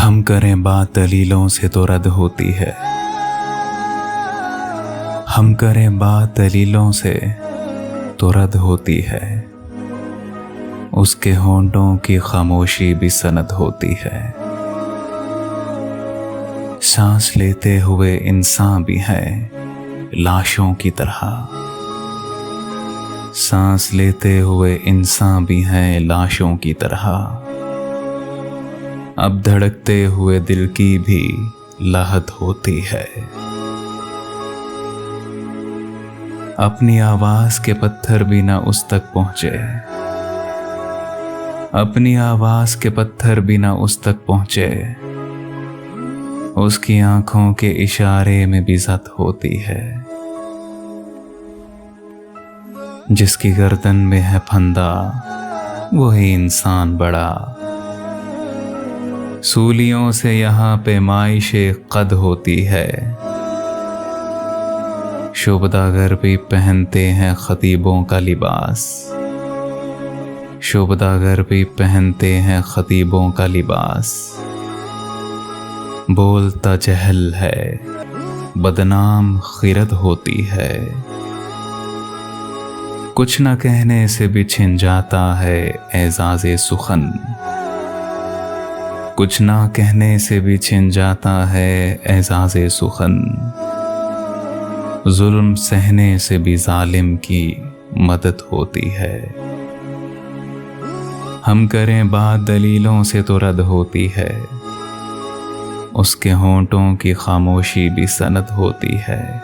हम करें बात दलीलों से तो रद्द होती है। हम करें बात दलीलों से तो रद्द होती है। उसके होंठों की खामोशी भी सनद होती है। सांस लेते हुए इंसान भी है लाशों की तरह। सांस लेते हुए इंसान भी है लाशों की तरह। अब धड़कते हुए दिल की भी लहत होती है। अपनी आवाज के पत्थर भी ना उस तक पहुंचे। अपनी आवाज के पत्थर भी ना उस तक पहुंचे। उसकी आंखों के इशारे में भी ज़त होती है। जिसकी गर्दन में है फंदा वही इंसान बड़ा। सूलियों से यहाँ पे माइशे कद होती है। शोबदागर भी पहनते हैं खतीबों का लिबास। शोबदागर भी पहनते हैं खतीबों का लिबास। बोलता जहल है बदनाम खिरत होती है। कुछ न कहने से भी छिन जाता है एजाज़े सुखन। कुछ ना कहने से भी छिन जाता है एजाज़े सुखन। जुल्म सहने से भी जालिम की मदद होती है। हम करें बात दलीलों से तो रद्द होती है। उसके होंठों की खामोशी भी सनद होती है।